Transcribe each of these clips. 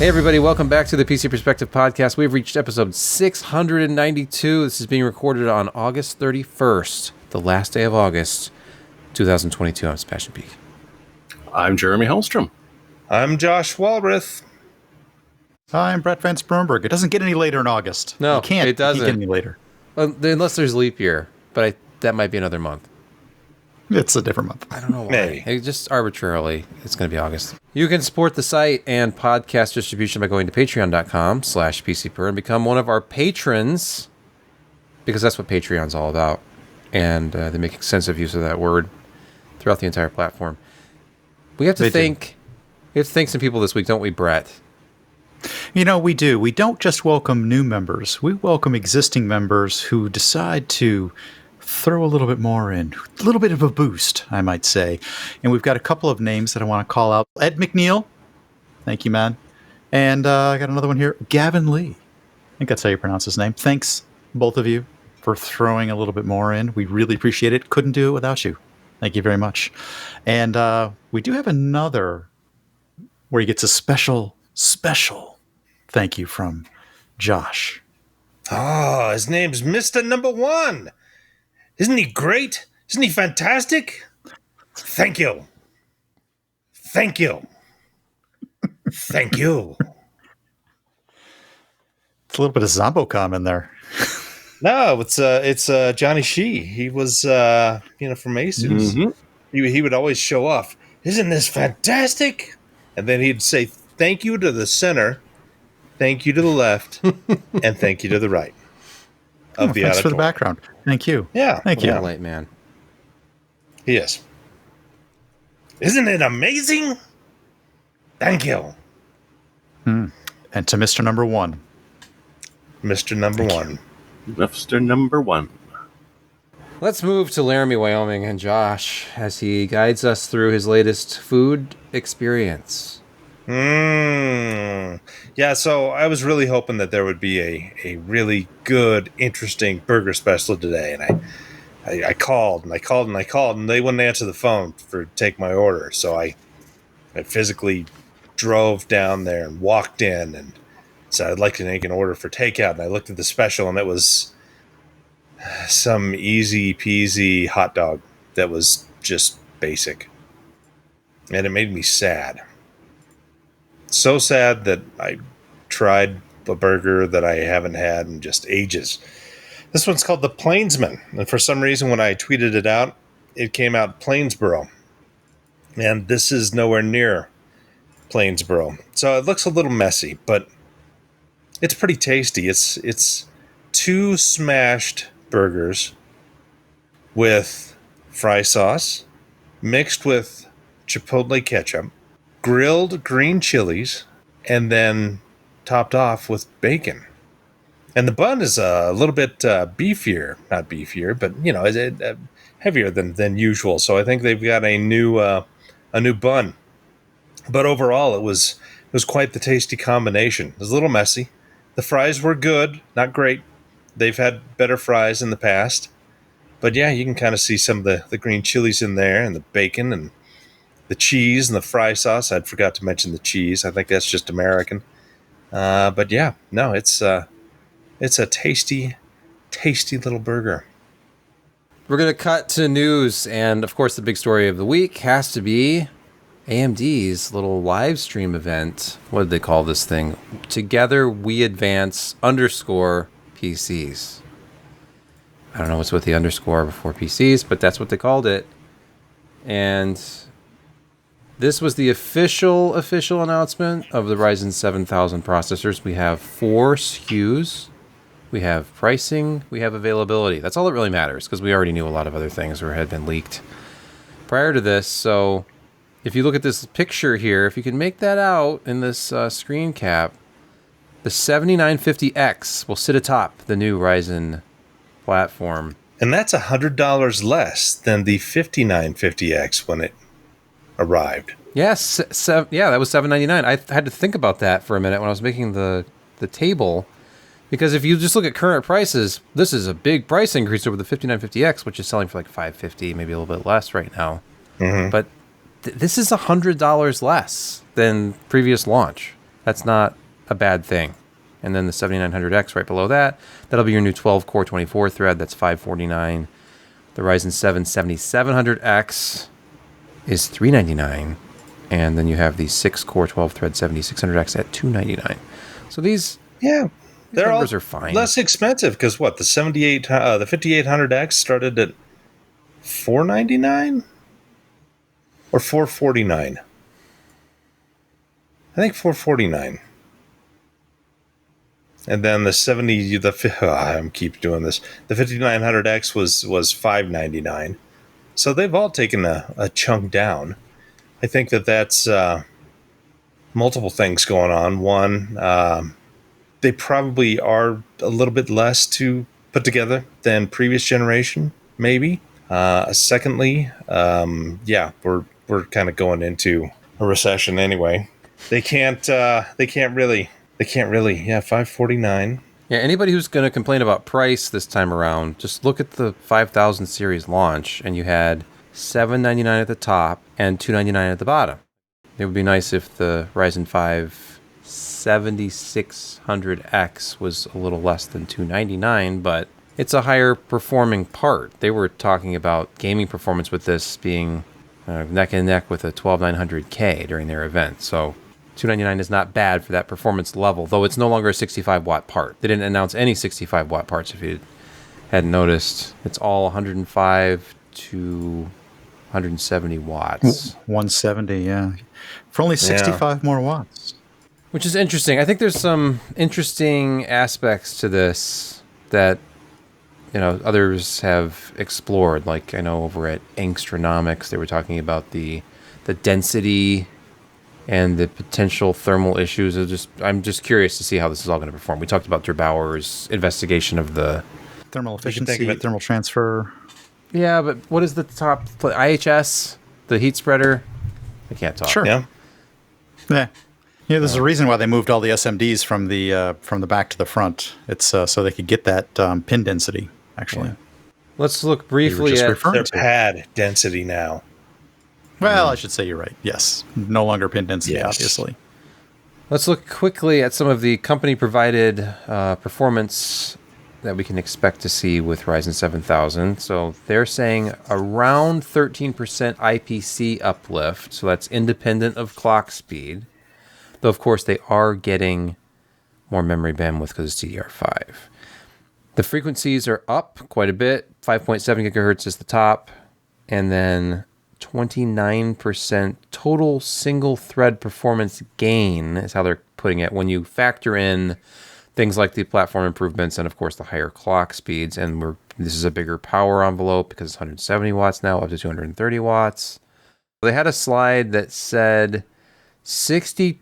Hey everybody, welcome back to the PC Perspective Podcast. We've reached episode 692. This is being recorded on August 31st, the last day of August, 2022. I'm Sebastian Peak. I'm Jeremy Hellstrom. I'm Josh Walrath. I'm Brett Van Spromberg. It doesn't get any later in August. No, it can't it doesn't get any later. Unless there's leap year, but that might be another month. It's a different month. I don't know why. Maybe. It just arbitrarily, it's going to be August. You can support the site and podcast distribution by going to patreon.com/pcper and become one of our patrons, because that's what Patreon's all about. And they make extensive use of that word throughout the entire platform. We have to thank some people this week, don't we, Brett? You know, we do. We don't just welcome new members. We welcome existing members who decide to throw a little bit more in, a little bit of a boost, I might say. And we've got a couple of names that I want to call out. Ed McNeil. Thank you, man. And I got another one here. Gavin Lee. I think that's how you pronounce his name. Thanks, both of you, for throwing a little bit more in. We really appreciate it. Couldn't do it without you. Thank you very much. And we do have another where he gets a special thank you from Josh. Oh, his name's Mr. Number One. Isn't he great? Isn't he fantastic? Thank you. Thank you. Thank you. It's a little bit of Zombocom in there. No, it's Johnny Shee. He was from Asus. Mm-hmm. He would always show off. Isn't this fantastic? And then he'd say thank you to the center, thank you to the left, and thank you to the right of the Thanks auditorium. for the background. Thank you. Yeah. Thank you. Late man. He is. Isn't it amazing? Thank you. And to Mr. Number One. Mr. Number One. Mr. Number One. Let's move to Laramie, Wyoming, and Josh as he guides us through his latest food experience. Yeah, so I was really hoping that there would be a really good, interesting burger special today, and I called and I called and I called, and they wouldn't answer the phone to take my order. So I physically drove down there and walked in and said I'd like to make an order for takeout. And I looked at the special, and it was some easy peasy hot dog that was just basic, and it made me sad. So sad that I tried a burger that I haven't had in just ages. This one's called the Plainsman, and for some reason when I tweeted it out, it came out Plainsboro, and this is nowhere near Plainsboro, so it looks a little messy, but it's pretty tasty. It's two smashed burgers with fry sauce mixed with chipotle ketchup, grilled green chilies, and then topped off with bacon. And the bun is a little bit beefier, not beefier, but heavier than usual. So I think they've got a new bun. But overall, it was quite the tasty combination. It was a little messy. The fries were good, not great. They've had better fries in the past. But yeah, you can kind of see some of the green chilies in there, and the bacon, and the cheese, and the fry sauce. I forgot to mention the cheese. I think that's just American. But yeah, no, it's a tasty, tasty little burger. We're going to cut to news, and of course the big story of the week has to be AMD's little live stream event. What did they call this thing? Together We Advance _PCs. I don't know what's with the underscore before PCs, but that's what they called it. And this was the official announcement of the Ryzen 7000 processors. We have 4 SKUs. We have pricing. We have availability. That's all that really matters, because we already knew a lot of other things or had been leaked prior to this. So if you look at this picture here, if you can make that out in this screen cap, the 7950X will sit atop the new Ryzen platform. And that's $100 less than the 5950X when it arrived. Yes, that was $799. I had to think about that for a minute when I was making the table, because if you just look at current prices, this is a big price increase over the 5950X, which is selling for like $550, maybe a little bit less right now. Mm-hmm. But this is $100 less than previous launch. That's not a bad thing. And then the 7900X right below that, that'll be your new 12-core 24 thread. That's $549. The Ryzen 7 7700X is $399. And then you have the 6-core 12-thread 7600X at $299. So these they're numbers all are fine. less expensive because what the 5800X started at $499 or $449. I think $449. And then I keep doing this. The 5900X was $599. So they've all taken a chunk down. I think that's multiple things going on. One, they probably are a little bit less to put together than previous generation, maybe. Secondly, we're kind of going into a recession anyway. They can't really. Yeah, $549. Yeah, anybody who's going to complain about price this time around, just look at the 5000 series launch, and you had $799 at the top and $299 at the bottom. It would be nice if the Ryzen 5 7600X was a little less than $299, but it's a higher performing part. They were talking about gaming performance with this being neck and neck with a 12900K during their event, so $299 is not bad for that performance level, though it's no longer a 65-watt part. They didn't announce any 65-watt parts, if you hadn't noticed. It's all 105 to 170 watts. 170, yeah. For only 65 more watts. Which is interesting. I think there's some interesting aspects to this that others have explored. Like, I know over at Angstronomics, they were talking about the density and the potential thermal issues. I'm just curious to see how this is all going to perform. We talked about Bauer's investigation of the thermal efficiency, thermal transfer. Yeah, but what is the top? IHS, the heat spreader? I can't talk. Sure. Yeah. There's a reason why they moved all the SMDs from the back to the front. It's so they could get that pin density, actually. Yeah. Let's look briefly at their pad density now. Well, I should say you're right. Yes. No longer pin density, obviously. Let's look quickly at some of the company-provided performance that we can expect to see with Ryzen 7000. So they're saying around 13% IPC uplift. So that's independent of clock speed. Though, of course, they are getting more memory bandwidth because it's DDR5. The frequencies are up quite a bit. 5.7 gigahertz is the top. And then 29% total single thread performance gain is how they're putting it when you factor in things like the platform improvements and, of course, the higher clock speeds. And this is a bigger power envelope because it's 170 watts now, up to 230 watts. They had a slide that said 62%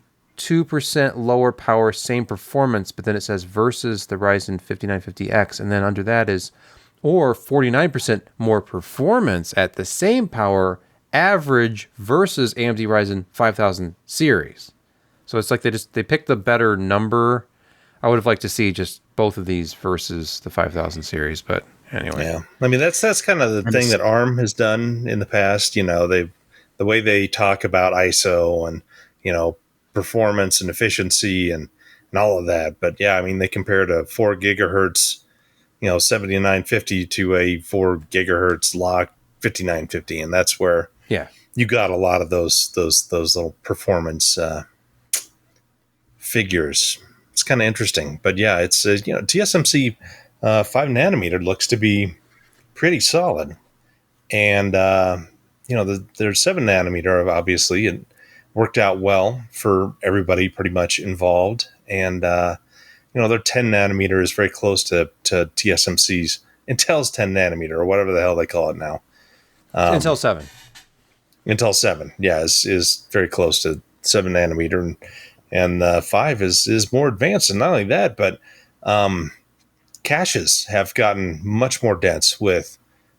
lower power, same performance, but then it says versus the Ryzen 5950X. And then under that is, or 49% more performance at the same power average versus AMD Ryzen 5000 series. So it's like they picked the better number. I would have liked to see just both of these versus the 5000 series, but anyway. Yeah, I mean that's kind of the thing that ARM has done in the past. The way they talk about ISO and performance and efficiency and all of that. But yeah, I mean they compared a 4 gigahertz 7950 to a 4 gigahertz lock 5950, and that's where you got a lot of those little performance figures. It's kind of interesting, but yeah, it's TSMC 5 nanometer looks to be pretty solid, and their 7 nanometer obviously it worked out well for everybody pretty much involved, and their 10 nanometer is very close to TSMC's Intel's 10 nanometer or whatever the hell they call it now. Intel 7. Intel 7, yeah, is very close to 7 nanometer, and 5 is more advanced. And not only that, but caches have gotten much more dense with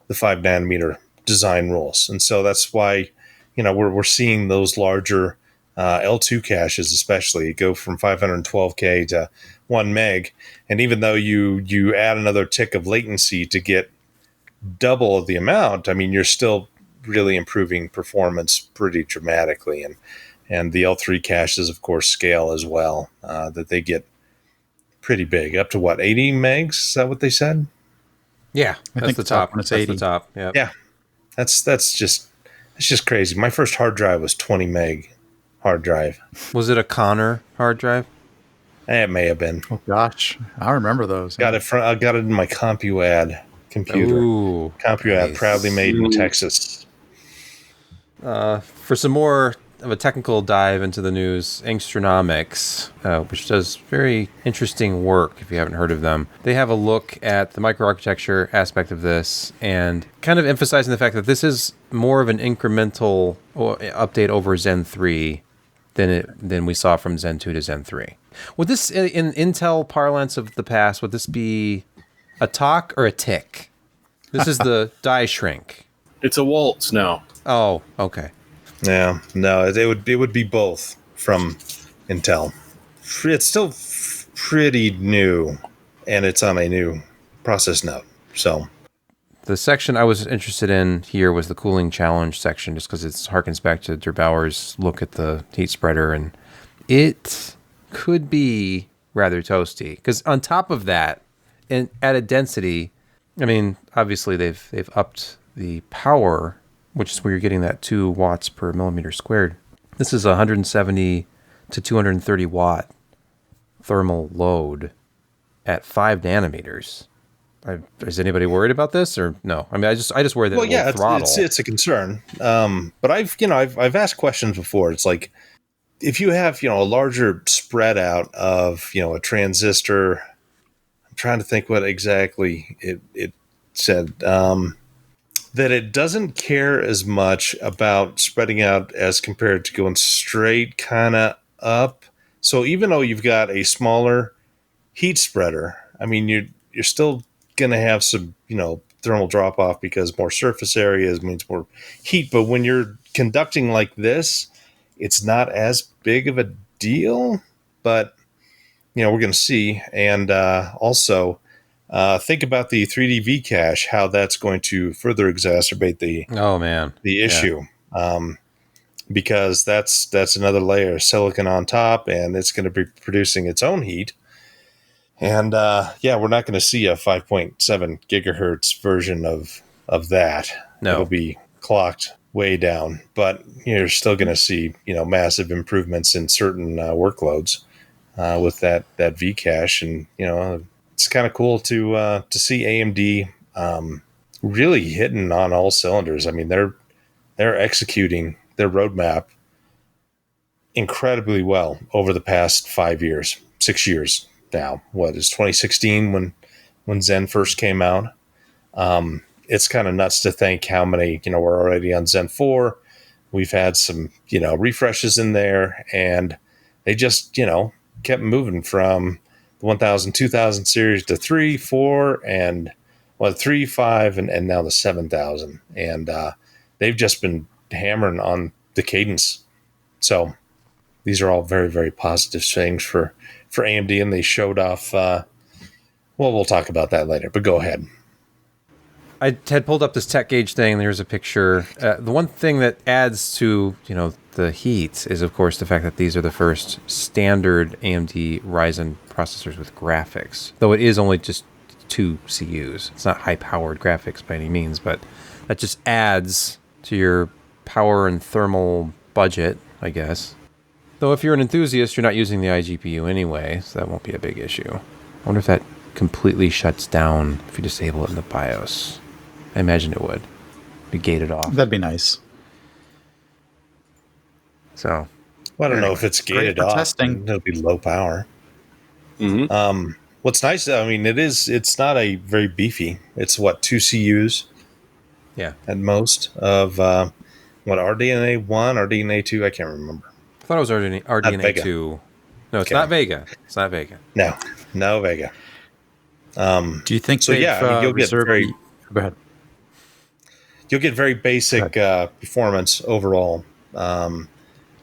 the 5 nanometer design rules, and so that's why we're seeing those larger L2 caches, especially go from 512K to 1 meg, and even though you add another tick of latency to get double of the amount, I mean you're still really improving performance pretty dramatically, And the L3 caches, of course, scale as well, that they get pretty big, up to what, 80 megs? Is that what they said? Yeah, I that's think the the top top. one is That's 80. the top. Yep. Yeah, that's just crazy. My first hard drive was 20 meg hard drive. Was it a Connor hard drive? It may have been. Oh gosh, I remember those. I got it in my CompuAd computer. Ooh, CompuAd, nice. proudly made in Texas. For some more of a technical dive into the news, Angstronomics, which does very interesting work if you haven't heard of them. They have a look at the microarchitecture aspect of this and kind of emphasizing the fact that this is more of an incremental update over Zen 3 than we saw from Zen 2 to Zen 3. Would this, in Intel parlance of the past, would this be a talk or a tick? This is the die shrink. It's a waltz now. Oh, okay. Yeah, no, it would be both from Intel. It's still pretty new, and it's on a new process node. So The section I was interested in here was the cooling challenge section, just because it harkens back to Der Bauer's look at the heat spreader, and it could be rather toasty. Because on top of that, and at a density, I mean, obviously they've upped the power, which is where you're getting that 2 watts per millimeter squared. This is 170 to 230 watt thermal load at 5 nanometers. Is anybody worried about this or no? I mean, I just worry that it will throttle. It's a concern. But I've asked questions before. It's like if you have a larger spread out of a transistor. I'm trying to think what exactly it said. That it doesn't care as much about spreading out as compared to going straight kind of up. So even though you've got a smaller heat spreader, I mean, you're still going to have some, thermal drop off because more surface area means more heat. But when you're conducting like this, it's not as big of a deal, but we're going to see. And also think about the 3D V cache, how that's going to further exacerbate the issue. Because that's another layer of silicon on top, and it's going to be producing its own heat. And we're not going to see a 5.7 gigahertz version of that. No. It'll be clocked way down, but you're still going to see massive improvements in certain workloads with that V cache, and it's kind of cool to see AMD really hitting on all cylinders. I mean, they're executing their roadmap incredibly well over the past 5 years, 6 years now. What is 2016 when Zen first came out? It's kind of nuts to think how many, we're already on Zen 4. We've had some, refreshes in there, and they just, kept moving from the 1000, 2000 series to 3, 4, and 3, 5, and now the 7000. And they've just been hammering on the cadence. So these are all very, very positive things for AMD, and they showed off. We'll talk about that later, but go ahead. I had pulled up this tech gauge thing. There's a picture. The one thing that adds to the heat is, of course, the fact that these are the first standard AMD Ryzen processors with graphics. Though it is only just 2 CUs. It's not high-powered graphics by any means, but that just adds to your power and thermal budget, I guess. Though if you're an enthusiast, you're not using the iGPU anyway, so that won't be a big issue. I wonder if that completely shuts down if you disable it in the BIOS. I imagine it would be gated off. That'd be nice. So, I don't know if it's gated for off. testing. It'll be low power. Mm-hmm. What's nice, I mean, it's not a very beefy. It's 2 CUs yeah. at most of RDNA 1, RDNA 2. I can't remember. I thought it was RDNA 2. No, it's not Vega. It's not Vega. No Vega. Do you think so? Yeah, I mean, you'll get very. Go ahead. You'll get very basic performance overall.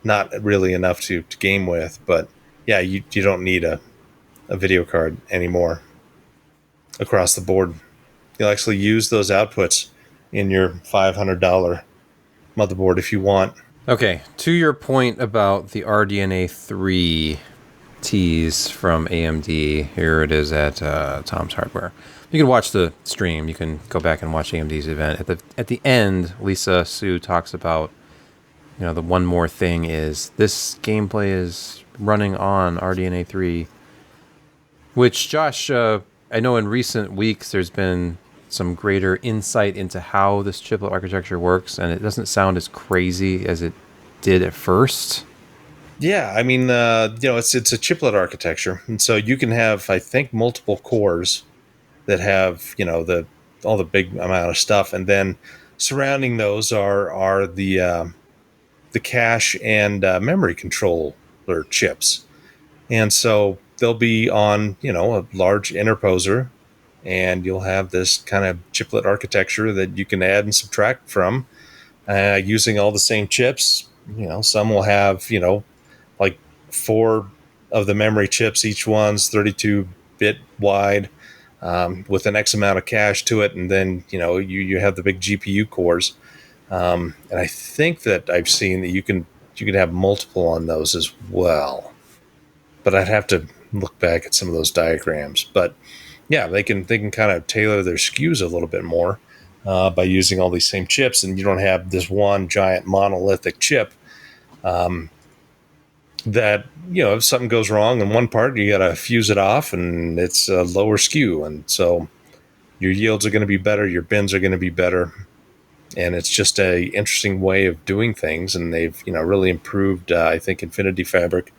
Not really enough to game with, but yeah, you don't need a video card anymore across the board. You'll actually use those outputs in your $500 motherboard if you want. Okay, to your point about the RDNA 3 tease from AMD, here it is at Tom's Hardware. You can watch the stream. You can go back and watch AMD's event. At the end, Lisa Su talks about, the one more thing is this gameplay is running on RDNA 3, which, Josh, I know in recent weeks there's been some greater insight into how this chiplet architecture works, and it doesn't sound as crazy as it did at first. Yeah, I mean, it's a chiplet architecture, and so you can have, I think, multiple cores that have, all the big amount of stuff, and then surrounding those are the cache and memory controller chips, and so they'll be on, a large interposer, and you'll have this kind of chiplet architecture that you can add and subtract from using all the same chips. Some will have, like 4 of the memory chips, each one's 32-bit wide, with an X amount of cache to it, and then you have the big GPU cores, and I think that I've seen that you can have multiple on those as well, but I'd have to look back at some of those diagrams. But yeah, they can kind of tailor their SKUs a little bit more by using all these same chips, and you don't have this one giant monolithic chip that, if something goes wrong in one part, you got to fuse it off, and it's a lower SKU, and so your yields are going to be better, your bins are going to be better, and it's just a interesting way of doing things. And they've really improved, I think, Infinity Fabric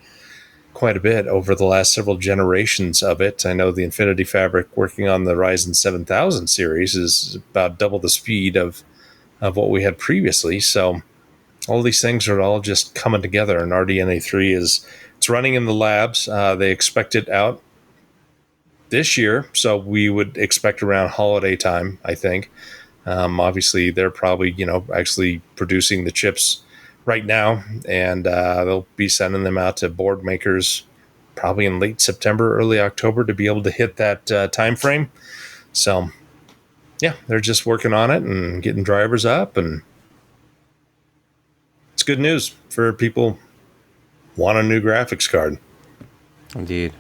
quite a bit over the last several generations of it. I know the Infinity Fabric working on the Ryzen 7000 series is about double the speed of what we had previously. So all these things are all just coming together, and RDNA 3 it's running in the labs. They expect it out this year, so we would expect around holiday time, I think. Obviously, they're probably actually producing the chips right now, and they'll be sending them out to board makers probably in late September, early October, to be able to hit that time frame. So yeah, they're just working on it and getting drivers up, and it's good news for people want a new graphics card. Indeed.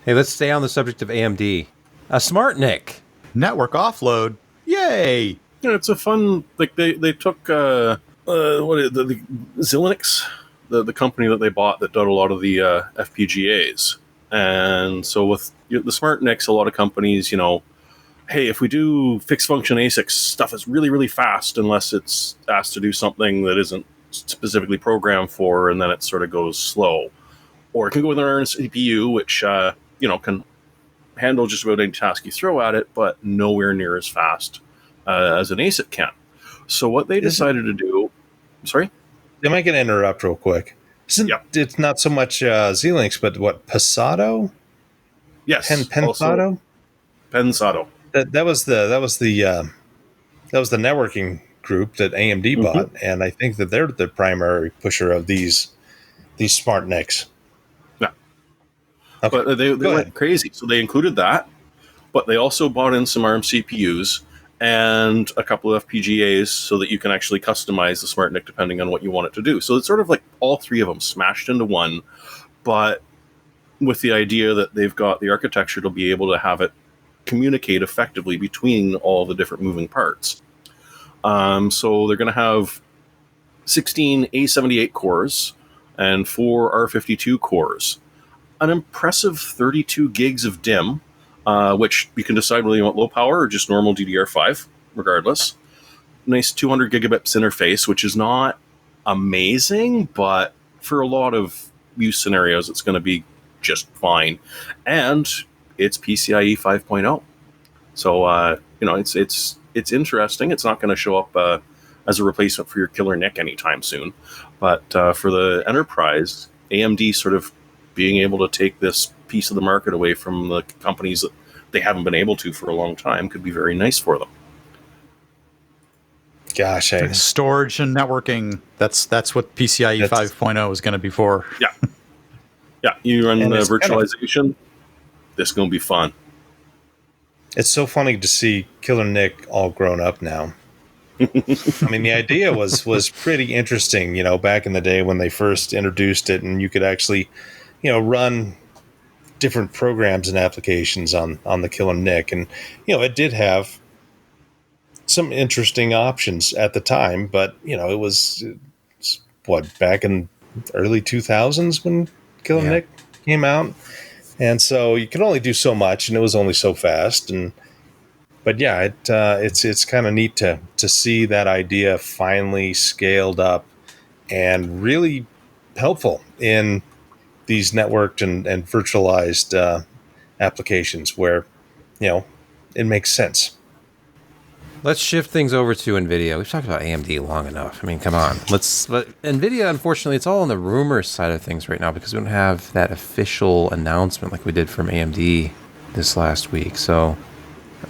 Hey, let's stay on the subject of AMD. A SmartNIC. Network offload. Yay! Yeah, it's a fun, like they took the Xilinx, the company that they bought that did a lot of the FPGAs, and so with the SmartNICs, a lot of companies, hey, if we do fixed function ASIC stuff, is really, really fast unless it's asked to do something that isn't specifically programmed for, and then it sort of goes slow. Or it can go with our CPU, which can handle just about any task you throw at it, but nowhere near as fast as an ASIC can. So what they decided to do... Sorry? Am I going to interrupt real quick? It's not so much Xilinx, but what, Pensado? Yes. Pensado? Pensado. That was the networking group that AMD bought, and I think that they're the primary pusher of these smart NICs. Yeah. Okay. But they went crazy. So they included that, but they also bought in some ARM CPUs and a couple of FPGAs so that you can actually customize the smart NIC depending on what you want it to do. So it's sort of like all three of them smashed into one, but with the idea that they've got the architecture to be able to have it communicate effectively between all the different moving parts. So they're going to have 16 A78 cores and 4 R52 cores, an impressive 32 gigs of DIMM, which you can decide whether you want low power or just normal DDR5, regardless. Nice 200 gigabits interface, which is not amazing, but for a lot of use scenarios, it's going to be just fine. And it's PCIe 5.0. So, it's interesting. It's not going to show up as a replacement for your killer NIC anytime soon. But for the enterprise, AMD sort of being able to take this piece of the market away from the companies that they haven't been able to for a long time could be very nice for them. Gosh, storage and networking. That's what PCIe 5.0 is going to be for. Yeah. Yeah, you run virtualization. This is going to be fun. It's so funny to see Killer NIC all grown up now. I mean, the idea was pretty interesting, back in the day when they first introduced it, and you could actually, run different programs and applications on the Killer NIC, and it did have some interesting options at the time, but it was what, back in early 2000s when Killer NIC came out, and so you could only do so much, and it was only so fast, but yeah, it's kind of neat to see that idea finally scaled up and really helpful in these networked and virtualized applications where it makes sense. Let's shift things over to NVIDIA. We've talked about AMD long enough. I mean, come on. But NVIDIA, unfortunately, it's all on the rumor side of things right now because we don't have that official announcement like we did from AMD this last week. So,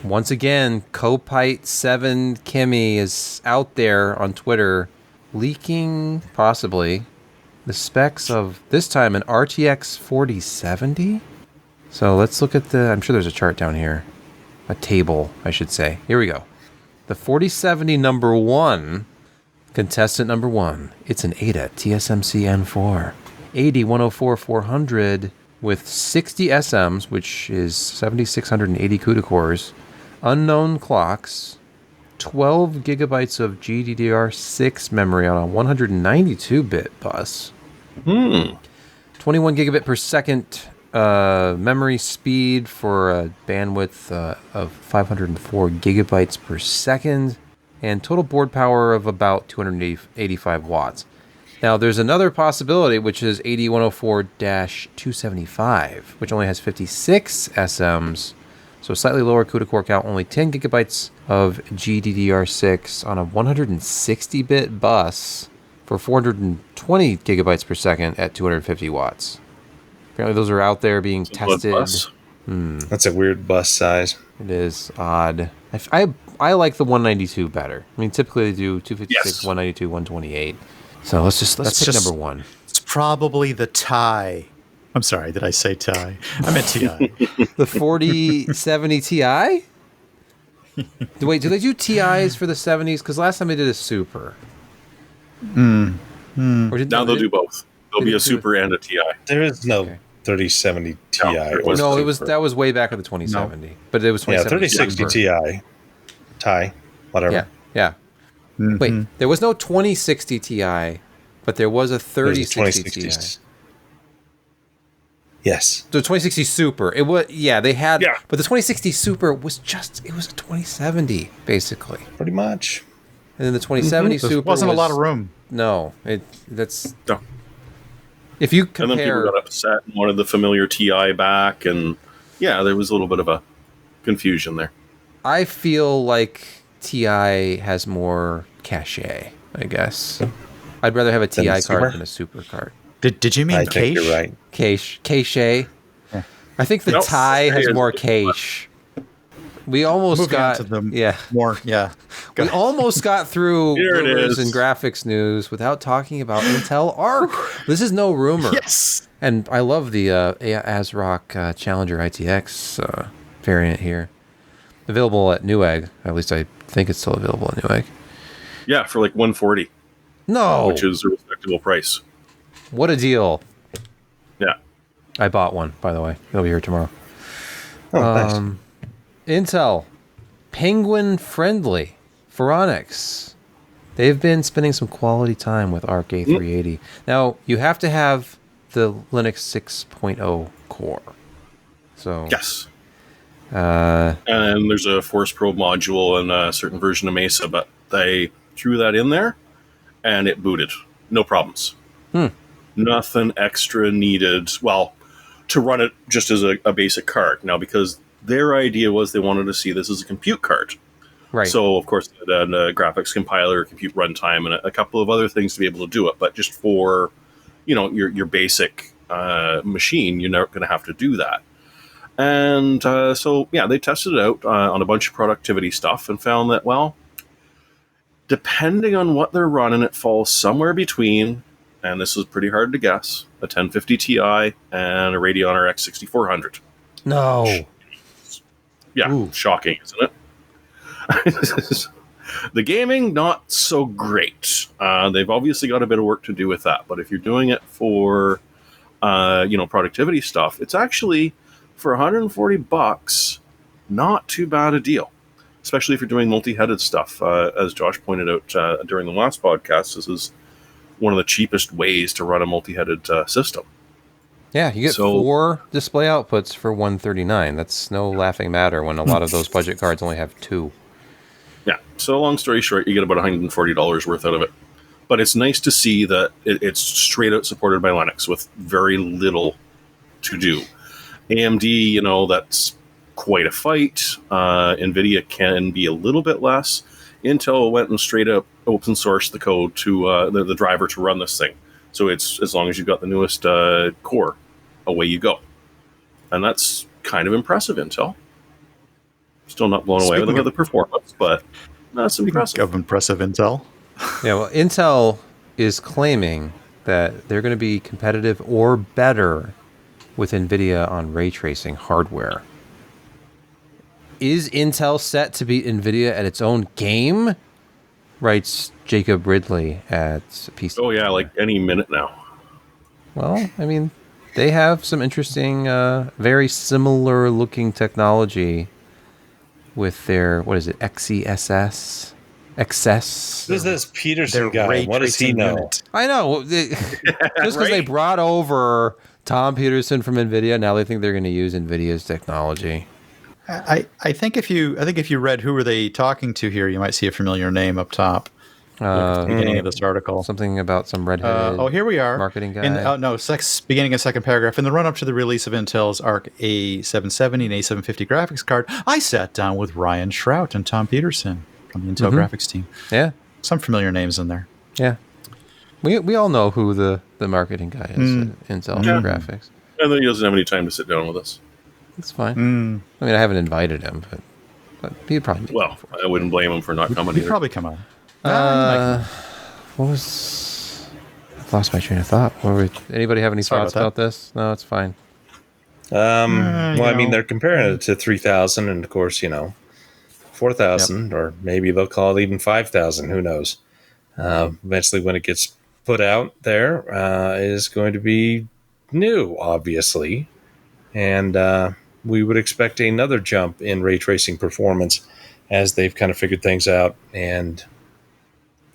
once again, Copite 7 Kimmy is out there on Twitter leaking, possibly, the specs of, this time, an RTX 4070. So, let's look at I'm sure there's a chart down here. A table, I should say. Here we go. The 4070 number 1, contestant number 1, it's an ADA TSMC N4. 80-104-400 with 60 SMs, which is 7680 CUDA cores, unknown clocks, 12 gigabytes of GDDR6 memory on a 192-bit bus, 21 gigabit per second memory speed for a bandwidth of 504 gigabytes per second, and total board power of about 285 watts. Now, there's another possibility, which is 80-104-275, which only has 56 SMs, so slightly lower CUDA core count, only 10 gigabytes of GDDR6 on a 160-bit bus for 420 gigabytes per second at 250 watts. Apparently those are out there being tested. That's a weird bus size. It is odd. I like the 192 better. I mean, typically they do 256, 192, 128. So let's pick number 1. It's probably the Ti. I'm sorry, did I say Ti? I meant Ti. The 4070 Ti? Wait, do they do TIs for the 70s? Because last time they did a Super. Now they'll do both. There'll be a Super and a TI. There is no 3070 Ti. No, that was way back in the 2070. No. But it was 2070. 3060 Ti. Ti, whatever. Yeah. Mm-hmm. Wait, there was no 2060 Ti, but there was a 3060 Ti. Yes. The 2060 Super. It was, they had, yeah. But the 2060 Super was a 2070, basically. Pretty much. And then the 2070 Super there wasn't a lot of room. No, that's... No. If you compare... And then people got upset and wanted the familiar TI back, and there was a little bit of a confusion there. I feel like TI has more cachet, I guess. I'd rather have a TI card than a Super card. Did you mean I think you're right. Cachet. Yeah. I think the Ti has more cache. We almost got more. Yeah, we almost got through rumors and graphics news without talking about Intel Arc. This is no rumor. Yes, and I love the ASRock Challenger ITX variant here. Available at Newegg. At least I think it's still available at Newegg. Yeah, for like $140. No, which is a respectable price. What a deal! Yeah, I bought one, by the way. It'll be here tomorrow. Oh, nice. Intel, Penguin friendly, Phoronix. They've been spending some quality time with Arc A380. Now, you have to have the Linux 6.0 core. So yes. And there's a Force Probe module and a certain version of Mesa, but they threw that in there and it booted. No problems. Nothing extra needed. Well, to run it just as a basic card. Now, because their idea was they wanted to see this as a compute card. Right. So, of course, they had a graphics compiler, compute runtime, and a couple of other things to be able to do it. But just for, your basic machine, you're not going to have to do that. And they tested it out on a bunch of productivity stuff and found that, well, depending on what they're running, it falls somewhere between, and this is pretty hard to guess, a 1050 Ti and a Radeon RX 6400. No. Yeah, Ooh. Shocking, isn't it? The gaming, not so great. They've obviously got a bit of work to do with that. But if you're doing it for, productivity stuff, it's actually for $140, not too bad a deal. Especially if you're doing multi-headed stuff. As Josh pointed out during the last podcast, this is one of the cheapest ways to run a multi-headed system. Yeah, you get 4 display outputs for $139. That's no laughing matter when a lot of those budget cards only have 2. Yeah, so long story short, you get about $140 worth out of it. But it's nice to see that it's straight out supported by Linux with very little to do. AMD, that's quite a fight. NVIDIA can be a little bit less. Intel went and straight up open sourced the code to the driver to run this thing. So it's as long as you've got the newest core, away you go. And that's kind of impressive, Intel. Still not blown away with the performance, but that's impressive. Of impressive Intel. Yeah, well, Intel is claiming that they're going to be competitive or better with NVIDIA on ray tracing hardware. Is Intel set to beat NVIDIA at its own game? Writes Jacob Ridley at PC. Oh, yeah, like any minute now. Well, I mean, they have some interesting, very similar looking technology with their, XeSS? XeSS? Who's this Peterson Their guy? ray What does he tracing know? unit. I know. Just because they brought over Tom Peterson from NVIDIA, now they think they're going to use NVIDIA's technology. I think if you read who were they talking to here, you might see a familiar name up top. At the beginning of this article. Something about some redheaded here we are. marketing guy. Beginning of second paragraph. In the run-up to the release of Intel's Arc A770 and A750 graphics card, I sat down with Ryan Shrout and Tom Peterson from the Intel graphics team. Yeah. Some familiar names in there. Yeah. We all know who the marketing guy is at Intel Graphics. And then he doesn't have any time to sit down with us. That's fine. I mean, I haven't invited him, but he'd probably. Well, I wouldn't blame him for not coming He'd either. probably come on. What was? I've lost my train of thought. Anybody have any thoughts about this? No, it's fine. I mean, they're comparing it to 3,000, and of course, 4,000, or maybe they'll call it even 5,000. Who knows? Eventually, when it gets put out there, is going to be new, obviously, and we would expect another jump in ray tracing performance as they've kind of figured things out and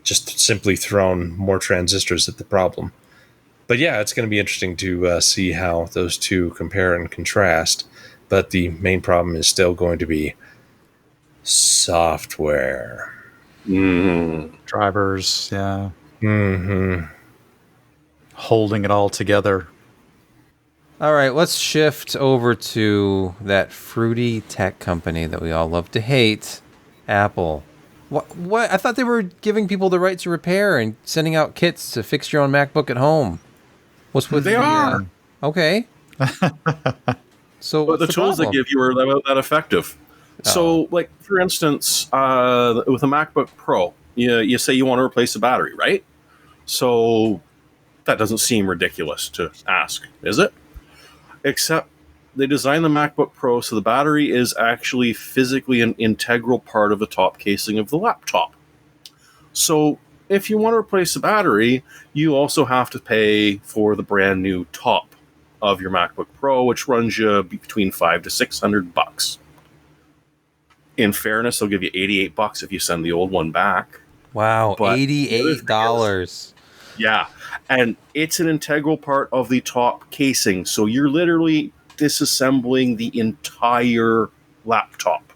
just simply thrown more transistors at the problem. But yeah, it's going to be interesting to see how those two compare and contrast. But the main problem is still going to be software. Drivers, yeah. Mm-hmm. Holding it all together. All right, let's shift over to that fruity tech company that we all love to hate, Apple. What? I thought they were giving people the right to repair and sending out kits to fix your own MacBook at home. What's with They are. Okay. So But the tools they give you are about that effective. So, like, for instance, with a MacBook Pro, you say you want to replace the battery, right? So that doesn't seem ridiculous to ask, is it? Except they designed the MacBook Pro so the battery is actually physically an integral part of the top casing of the laptop. So if you want to replace the battery, you also have to pay for the brand new top of your MacBook Pro, which runs you between $500 to $600. In fairness, they'll give you $88 if you send the old one back. Wow, But $88. Yeah, and it's an integral part of the top casing, so you're literally disassembling the entire laptop.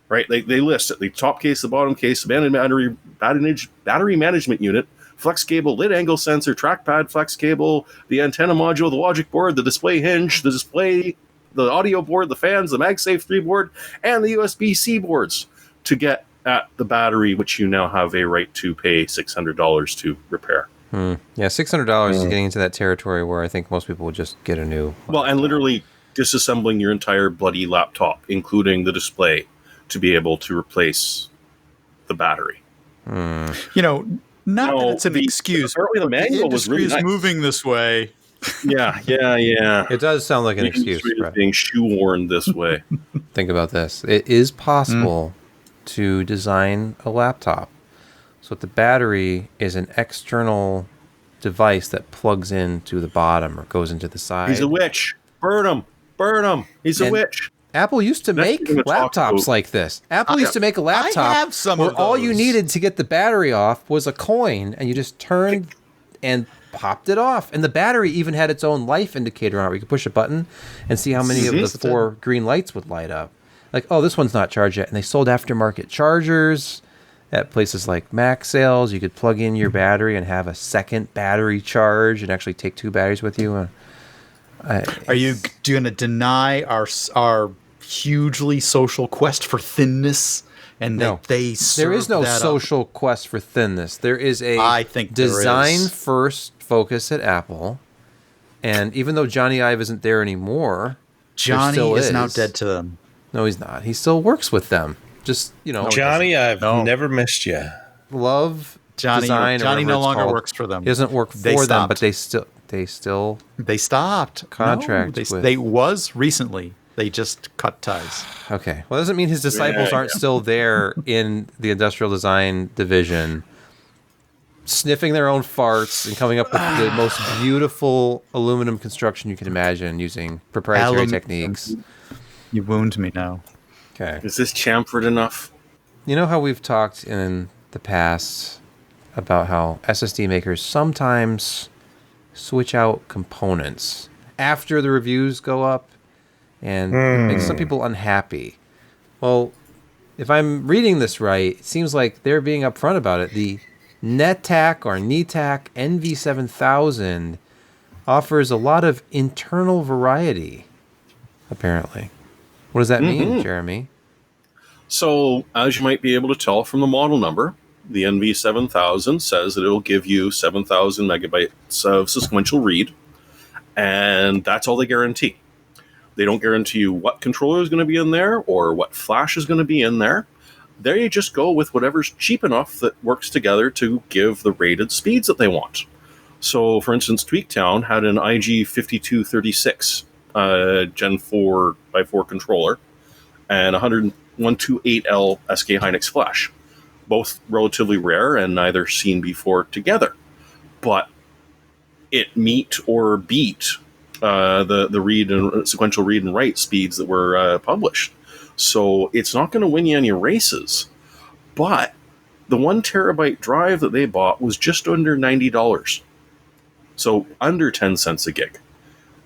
Right? They list it: the top case, the bottom case, the battery management unit, flex cable, lid angle sensor, trackpad, flex cable, the antenna module, the logic board, the display hinge, the display, the audio board, the fans, the MagSafe 3 board, and the USB-C boards to get at the battery, which you now have a right to pay $600 to repair. Yeah, $600 is getting into that territory where I think most people would just get a new. Well, and literally disassembling your entire bloody laptop, including the display, to be able to replace the battery. Not that it's an excuse. Apparently the manual the was industry really is nice. moving this way. Yeah. It does sound like an The excuse. industry is Brett. being shoehorned this way. Think about this. It is possible to design a laptop. So the battery is an external device that plugs into the bottom or goes into the side. He's a witch. Burn him. Burn him. He's a witch. Apple used to make Next, we're gonna talk laptops about- like this. Apple used to make a laptop have some where of all you those. needed to get the battery off was a coin, and you just turned and popped it off. And the battery even had its own life indicator on it. You could push a button and see how many of the 4 green lights would light up. Like, oh, this one's not charged yet. And they sold aftermarket chargers at places like Mac sales. You could plug in your battery and have a second battery charge and actually take 2 batteries with you. Are you going to deny our hugely social quest for thinness? And No. they There is no serve that up? social quest for thinness. There is a I think there design is. first focus at Apple. And even though Johnny Ive isn't there anymore, Johnny still is now is. dead to them. no, he's not. He still works with them. Just, Johnny, I've No. never missed you. love Johnny design. or Johnny whatever no it's longer called. works for them. He doesn't work They for them, but stopped. they still They stopped. Contract No, with- they was recently. They just cut ties. Okay. Well, that doesn't mean his disciples aren't still there in the industrial design division, sniffing their own farts and coming up with the most beautiful aluminum construction you can imagine using proprietary techniques. You wound me now. Okay. Is this chamfered enough? You know how we've talked in the past about how SSD makers sometimes switch out components after the reviews go up and make some people unhappy. Well, if I'm reading this right, it seems like they're being upfront about it. The NETAC NV7000 offers a lot of internal variety, apparently. What does that mean, Jeremy? So, as you might be able to tell from the model number, the NV7000 says that it will give you 7,000 megabytes of sequential read, and that's all they guarantee. They don't guarantee you what controller is going to be in there or what flash is going to be in there. There you just go with whatever's cheap enough that works together to give the rated speeds that they want. So, for instance, Tweaktown had an IG5236 Gen 4x4 controller and 128L SK Hynix flash. Both relatively rare and neither seen before together. But it meet or beat the read and sequential read and write speeds that were published. So it's not going to win you any races. But the 1 terabyte drive that they bought was just under $90. So under 10 cents a gig.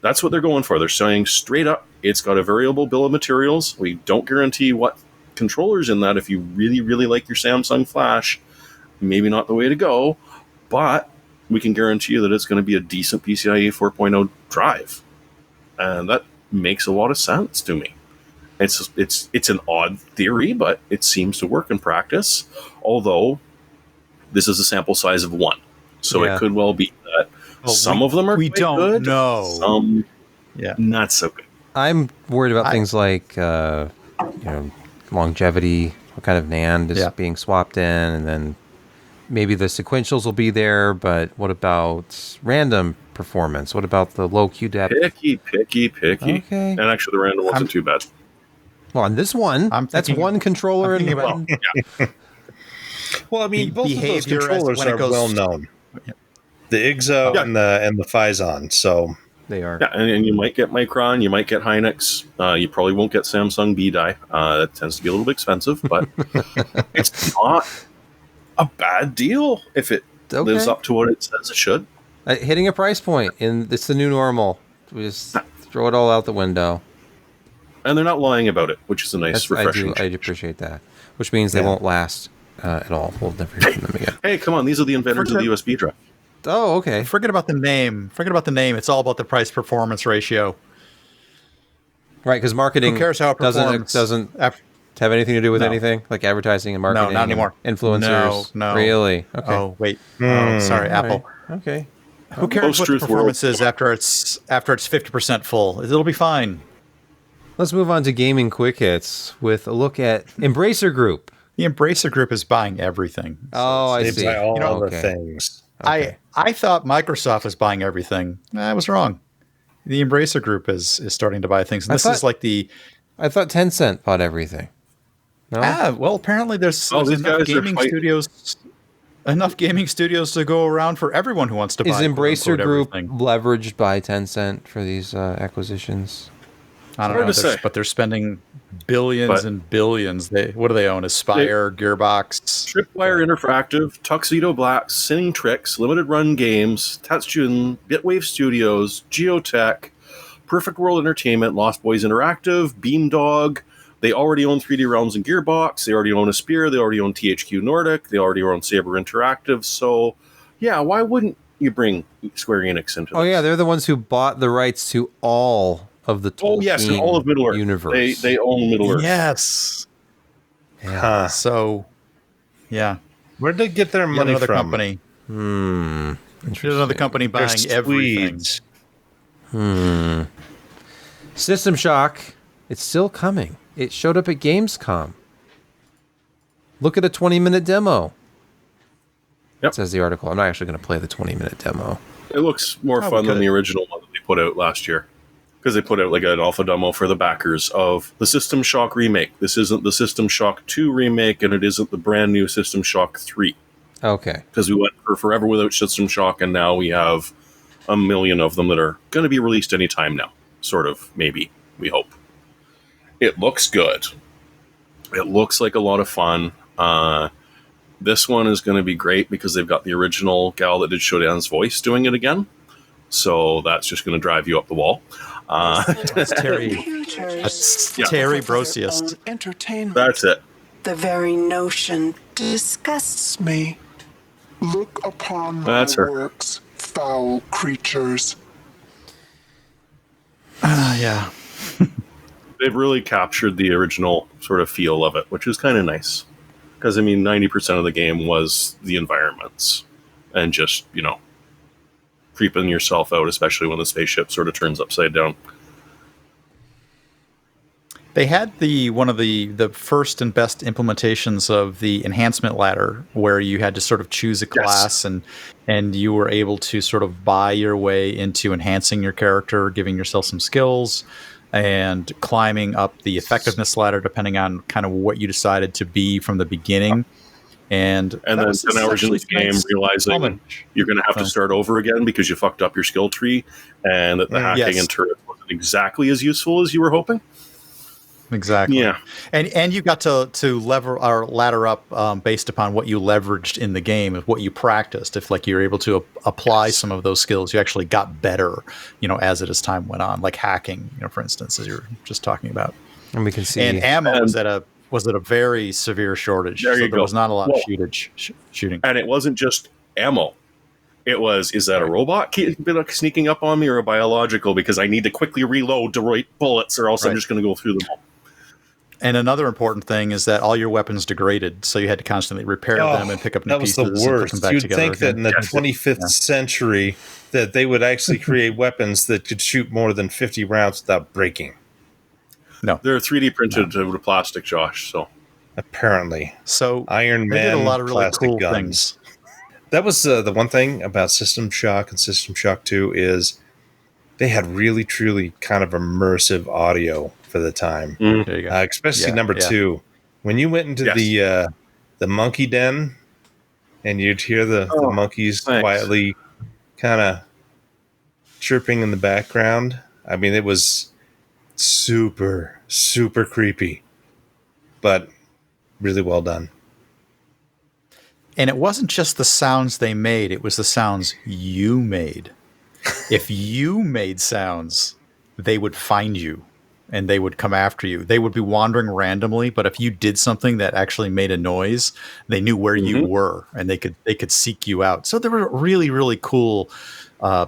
That's what they're going for. They're saying straight up, it's got a variable bill of materials. We don't guarantee what controllers in that. If you really, really like your Samsung Flash, maybe not the way to go, but we can guarantee you that it's going to be a decent PCIe 4.0 drive. And that makes a lot of sense to me. It's an odd theory, but it seems to work in practice. Although this is a sample size of 1, so Yeah. it could well be that some of them are we quite don't good, know. some Yeah. not so good. I'm worried about things like longevity, what kind of NAND is being swapped in, and then maybe the sequentials will be there, but what about random performance? What about the low Q depth? Picky. Okay. And actually, the random wasn't too bad. Well, on this one, that's thinking- one controller I'm and thinking one. Well, I mean, both of those behavior as controllers when it are goes- well known. The IGZO and the Phison. So They are. Yeah, and you might get Micron, you might get Hynix. You probably won't get Samsung B-Die. That tends to be a little bit expensive, but it's not a bad deal if it lives up to what it says it should. Hitting a price point, and it's the new normal. We just throw it all out the window. And they're not lying about it, which is a nice, refreshing I do appreciate that. Which means they won't last at all. We'll never hear from them again. Hey, come on, these are the inventors of the USB drive. Oh, okay. Forget about the name. It's all about the price performance ratio. Right, because marketing Who cares how it performs? doesn't have anything to do with No. anything like advertising and marketing. No, not anymore. Influencers. No. Really? Okay. Oh, wait. Oh, sorry, All Apple. right. Okay. Who cares what the Post-truth performance world. is after it's 50% full? It'll be fine. Let's move on to gaming quick hits with a look at Embracer Group. The Embracer Group is buying everything. Oh, I they see. buy all the okay. things. Okay. I thought Microsoft was buying everything. I was wrong. The Embracer Group is starting to buy things. And this is like the I thought Tencent bought everything. No? Well, apparently there's these enough guys are gaming fighting. studios. Enough gaming studios to go around for everyone who wants to buy Is Embracer quote-unquote, Group everything. leveraged by Tencent for these acquisitions? I don't hard know, to say. but they're spending billions But- and billions. What do they own? Aspire, Gearbox. Tripwire Interactive, Tuxedo Blacks, Sinning Tricks, Limited Run Games, Tatsujin, Bitwave Studios, Geotech, Perfect World Entertainment, Lost Boys Interactive, Beamdog. They already own 3D Realms and Gearbox. They already own Aspire. They already own THQ Nordic. They already own Saber Interactive. So, yeah, why wouldn't you bring Square Enix into this? Oh yeah, they're the ones who bought the rights to all of the Tolkien yes, and all of Middle-earth. universe. They own Middle-earth. Yes. Yeah. Huh. So, yeah. Where'd they get their Yet money another from? company. Yet another company They're buying everything. Swedes. System Shock, it's still coming. It showed up at Gamescom. Look at a 20-minute demo. Yep. Says the article. I'm not actually going to play the 20-minute demo. It looks more fun than the original one that they put out last year. Because they put out like an alpha demo for the backers of the System Shock remake. This isn't the System Shock 2 remake, and it isn't the brand new System Shock 3. Okay. Because we went for forever without System Shock, and now we have a million of them that are going to be released anytime now. Sort of, maybe. We hope. It looks good. It looks like a lot of fun. This one is going to be great because they've got the original gal that did Shodan's voice doing it again. So that's just going to drive you up the wall. That's Terry. Computers. Yeah. Terry For their Brosius. own entertainment. That's it. The very notion disgusts me. Look upon my That's her. works, foul creatures. Yeah. They've really captured the original sort of feel of it, which is kind of nice. Because, I mean, 90% of the game was the environments and just, creeping yourself out, especially when the spaceship sort of turns upside down. They had one of the first and best implementations of the enhancement ladder, where you had to sort of choose a class and you were able to sort of buy your way into enhancing your character, giving yourself some skills, and climbing up the effectiveness ladder depending on kind of what you decided to be from the beginning. And then 10 hours into the game, realizing homage. you're going to have to start over again because you fucked up your skill tree and that the hacking and turret wasn't exactly as useful as you were hoping. Exactly. Yeah. And you got to lever or ladder up based upon what you leveraged in the game, what you practiced. If like you're able to apply some of those skills, you actually got better, as time went on, like hacking, for instance, as you were just talking about. And we can see. And ammo was at a very severe shortage. There you there go. was not a lot of shooting. And it wasn't just ammo. It was, is that a robot sneaking up on me or a biological? Because I need to quickly reload the right bullets or else I'm just going to go through them all. And another important thing is that all your weapons degraded, so you had to constantly repair them and pick up new pieces. That was the and put worst. them back You'd together think that again. in the 25th century that they would actually create weapons that could shoot more than 50 rounds without breaking. No. They're 3D printed with plastic, Josh, so. Apparently. So Iron they Man did a lot of really plastic cool guns. things. That was the one thing about System Shock and System Shock 2 is they had really, truly kind of immersive audio for the time. There you go. Especially Yeah, number 2. When you went into the monkey den and you'd hear the monkeys quietly kind of chirping in the background, I mean, it was super, super creepy, but really well done. And it wasn't just the sounds they made, it was the sounds you made. If you made sounds, they would find you and they would come after you. They would be wandering randomly, but if you did something that actually made a noise, they knew where you were and they could seek you out. So there were really, really cool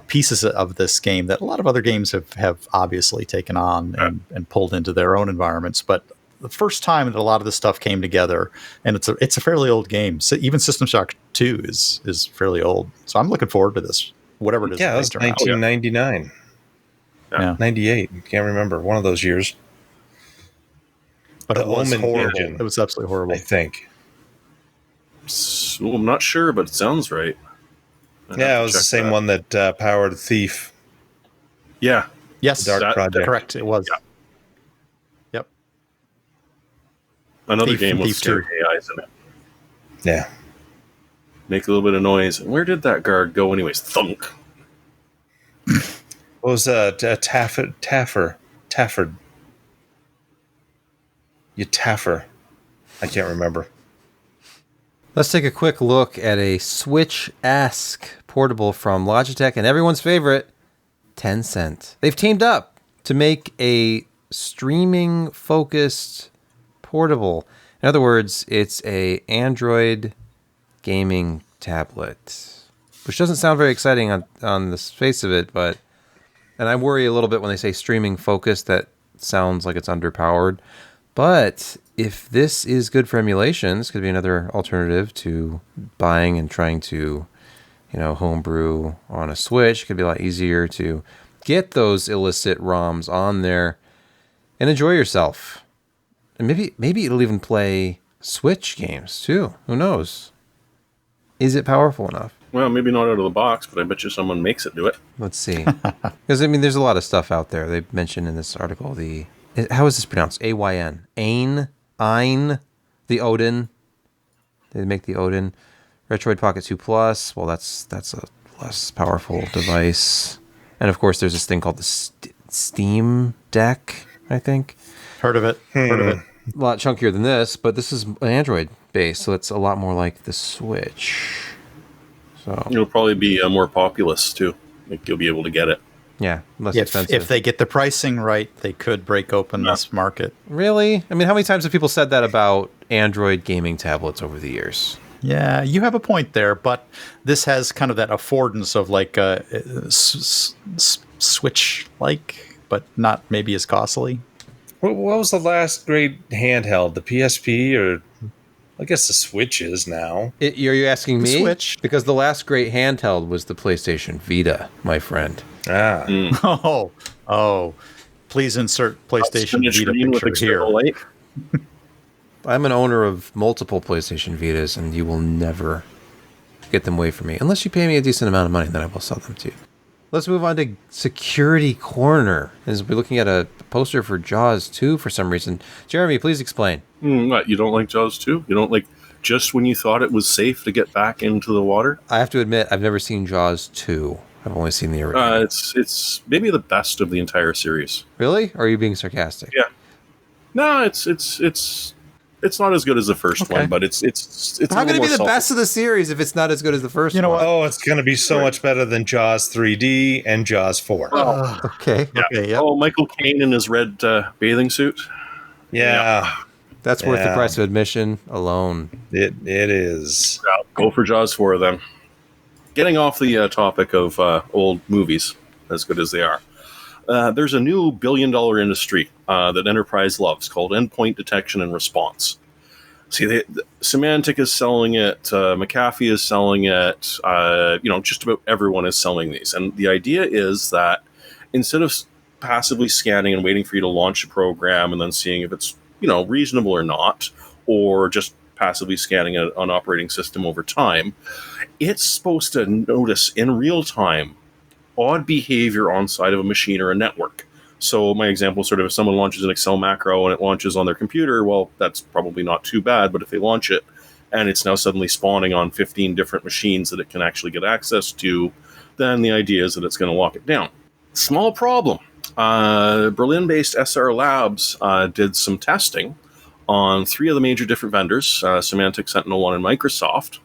pieces of this game that a lot of other games have obviously taken on and pulled into their own environments. But the first time that a lot of this stuff came together, and it's a fairly old game. So even System Shock 2 is fairly old. So I'm looking forward to this, whatever it is. Yeah, that it was they turn out. 1999. Yeah. 98. Can't remember. One of those years. But it was Omen horrible. engine, It was absolutely horrible. I think. So, I'm not sure, but it sounds right. Yeah, it was the same one that powered Thief. Yeah. Yes, Dark Project. correct. It was. Yeah. Yep. Another Thief game and with Thief scary 2. AIs in it. Yeah. Make a little bit of noise. Where did that guard go anyways? Thunk. What was Tafford? You Taffer. I can't remember. Let's take a quick look at a Switch-esque portable from Logitech and everyone's favorite, Tencent. They've teamed up to make a streaming-focused portable. In other words, it's a Android gaming tablet, which doesn't sound very exciting on the face of it, but... And I worry a little bit when they say streaming-focused, that sounds like it's underpowered. But if this is good for emulation, this could be another alternative to buying and trying to, homebrew on a Switch. It could be a lot easier to get those illicit ROMs on there and enjoy yourself. And maybe it'll even play Switch games too. Who knows? Is it powerful enough? Well, maybe not out of the box, but I bet you someone makes it do it. Let's see. Because, there's a lot of stuff out there. They mentioned in this article how is this pronounced? AYN. Ein. The Odin. They make the Odin. Retroid Pocket 2 Plus. Well, that's a less powerful device. And, of course, there's this thing called the Steam Deck, I think. Heard of it. Heard of it. A lot chunkier than this, but this is an Android base, so it's a lot more like the Switch. So It'll probably be more populous, too. Like, you'll be able to get it. yeah, less expensive. If they get the pricing right, they could break open this market. Really? I mean, how many times have people said that about Android gaming tablets over the years? Yeah, you have a point there, but this has kind of that affordance of like Switch-like, but not maybe as costly. What was the last great handheld? The PSP, or I guess the Switch is now. Are you asking me? Switch. Because the last great handheld was the PlayStation Vita, my friend. Ah. Oh, please insert PlayStation Vita picture here. Light. I'm an owner of multiple PlayStation Vitas, and you will never get them away from me. Unless you pay me a decent amount of money, then I will sell them to you. Let's move on to Security Corner. As we're looking at a poster for Jaws 2 for some reason. Jeremy, please explain. What, you don't like Jaws 2? You don't like just when you thought it was safe to get back into the water? I have to admit, I've never seen Jaws 2. I've only seen the original. It's maybe the best of the entire series. Really? Or are you being sarcastic? Yeah. No, it's not as good as the first one, but it's How can it be the best of the series if it's not as good as the first one? Oh, it's going to be so much better than Jaws 3D and Jaws 4. Okay. Yeah. Okay. Yep. Oh, Michael Caine in his red bathing suit. Yeah. That's worth the Yeah. price of admission alone. It is. Yeah, go for Jaws 4 then. Getting off the topic of old movies, as good as they are, there's a new billion-dollar industry that enterprise loves called endpoint detection and response. See, Symantec is selling it, McAfee is selling it, just about everyone is selling these. And the idea is that instead of passively scanning and waiting for you to launch a program and then seeing if it's, reasonable or not, or just passively scanning an operating system over time, it's supposed to notice in real time odd behavior on side of a machine or a network. So my example, sort of, if someone launches an Excel macro and it launches on their computer, well, that's probably not too bad. But if they launch it and it's now suddenly spawning on 15 different machines that it can actually get access to, then the idea is that it's going to lock it down. Small problem. Berlin-based SR Labs did some testing on 3 of the major different vendors, Symantec, SentinelOne, and Microsoft,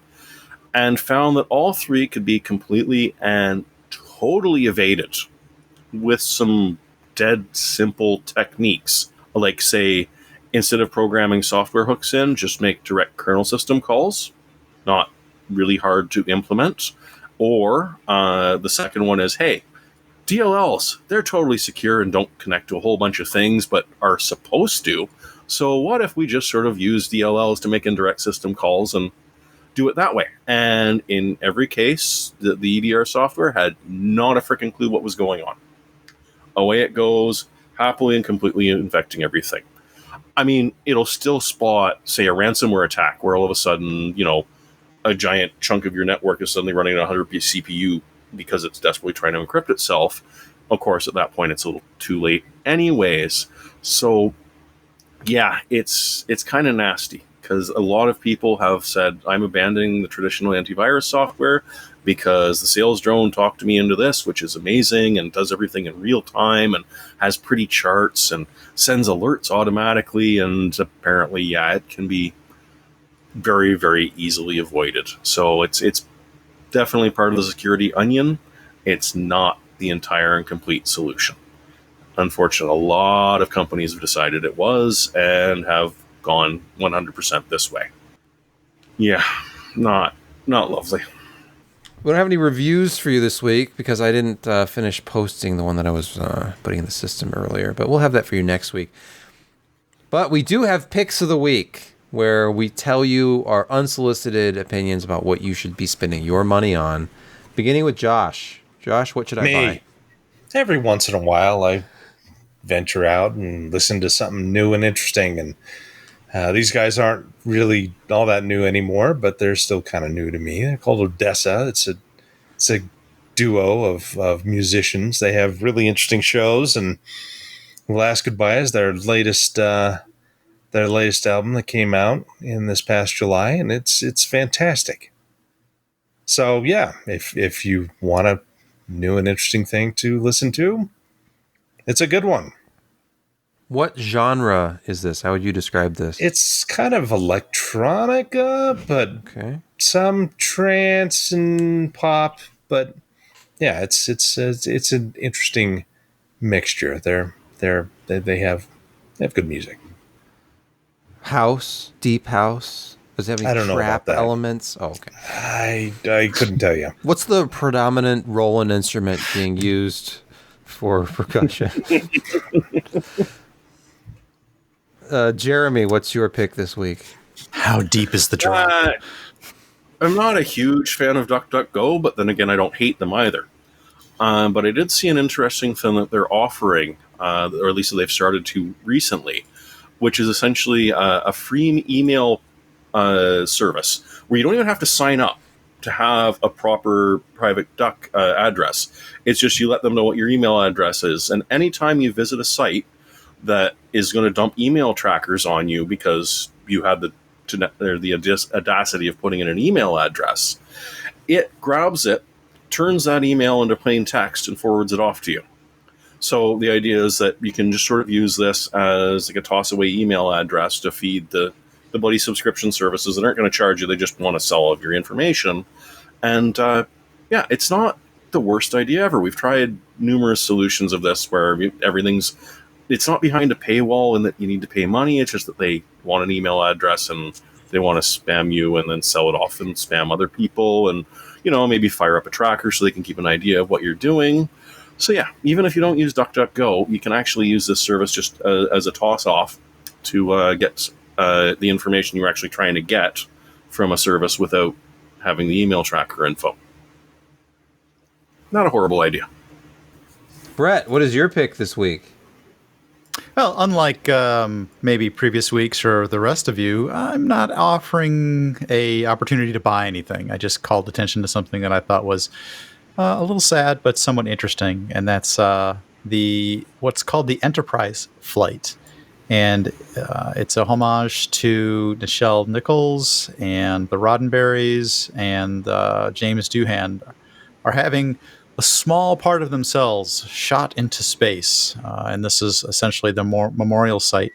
and found that all 3 could be completely and totally evaded with some dead simple techniques, like, say, instead of programming software hooks in, just make direct kernel system calls. Not really hard to implement. Or the second one is, hey, DLLs, they're totally secure and don't connect to a whole bunch of things, but are supposed to. So what if we just sort of use DLLs to make indirect system calls and do it that way? And in every case, the EDR software had not a freaking clue what was going on. Away it goes, happily and completely infecting everything. I mean, it'll still spot, say, a ransomware attack where all of a sudden, a giant chunk of your network is suddenly running at 100 CPU because it's desperately trying to encrypt itself. Of course, at that point, it's a little too late anyways. So Yeah, it's kind of nasty because a lot of people have said I'm abandoning the traditional antivirus software because the sales drone talked me into this, which is amazing and does everything in real time and has pretty charts and sends alerts automatically. And apparently, yeah, it can be very, very easily avoided. So it's definitely part of the security onion. It's not the entire and complete solution. Unfortunately, a lot of companies have decided it was and have gone 100% this way. Yeah, not lovely. We don't have any reviews for you this week because I didn't finish posting the one that I was putting in the system earlier, but we'll have that for you next week. But we do have picks of the week where we tell you our unsolicited opinions about what you should be spending your money on, beginning with Josh. Josh, what should I buy? Every once in a while, I venture out and listen to something new and interesting. And these guys aren't really all that new anymore, but they're still kind of new to me. They're called Odessa. It's a duo of musicians. They have really interesting shows, and Last Goodbye is their latest album that came out in this past July, and it's fantastic. So yeah, if you want a new and interesting thing to listen to, it's a good one. What genre is this? How would you describe this? It's kind of electronica, but Okay. some trance and pop. But yeah, it's an interesting mixture. They have good music. House, deep house. Does it have I any don't know trap about that. elements? Oh, okay. I couldn't tell you. What's the predominant Roland instrument being used for percussion? Jeremy, what's your pick this week? How deep is the drop? I'm not a huge fan of DuckDuckGo, but then again, I don't hate them either. But I did see an interesting thing that they're offering, or at least they've started to recently, which is essentially a free email service where you don't even have to sign up to have a proper private duck address. It's just you let them know what your email address is, and anytime you visit a site that is going to dump email trackers on you because you had the audacity of putting in an email address, it grabs it, turns that email into plain text, and forwards it off to you. So the idea is that you can just sort of use this as like a toss-away email address to feed the bloody subscription services that aren't going to charge you. They just want to sell all of your information. And yeah, it's not the worst idea ever. We've tried numerous solutions of this where it's not behind a paywall and that you need to pay money. It's just that they want an email address and they want to spam you and then sell it off and spam other people and, maybe fire up a tracker so they can keep an idea of what you're doing. So yeah, even if you don't use DuckDuckGo, you can actually use this service just as a toss-off to get the information you're actually trying to get from a service without having the email tracker info. Not a horrible idea. Brett, what is your pick this week? Well, unlike maybe previous weeks or the rest of you, I'm not offering a opportunity to buy anything. I just called attention to something that I thought was a little sad, but somewhat interesting, and that's what's called the Enterprise flight. And it's a homage to Nichelle Nichols and the Roddenberrys and James Doohan are having a small part of themselves shot into space. And this is essentially the memorial site,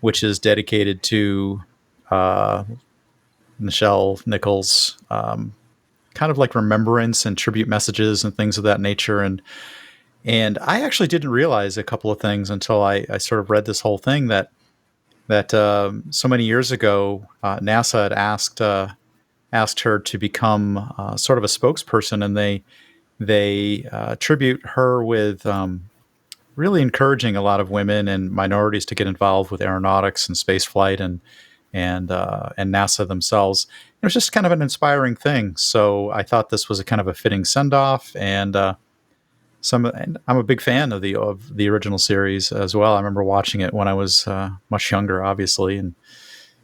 which is dedicated to Nichelle Nichols, kind of like remembrance and tribute messages and things of that nature. And I actually didn't realize a couple of things until I sort of read this whole thing that so many years ago, NASA had asked her to become sort of a spokesperson, and they tribute her with really encouraging a lot of women and minorities to get involved with aeronautics and space flight and NASA themselves. It was just kind of an inspiring thing. So I thought this was a kind of a fitting send off, and I'm a big fan of the original series as well. I remember watching it when I was much younger, obviously, and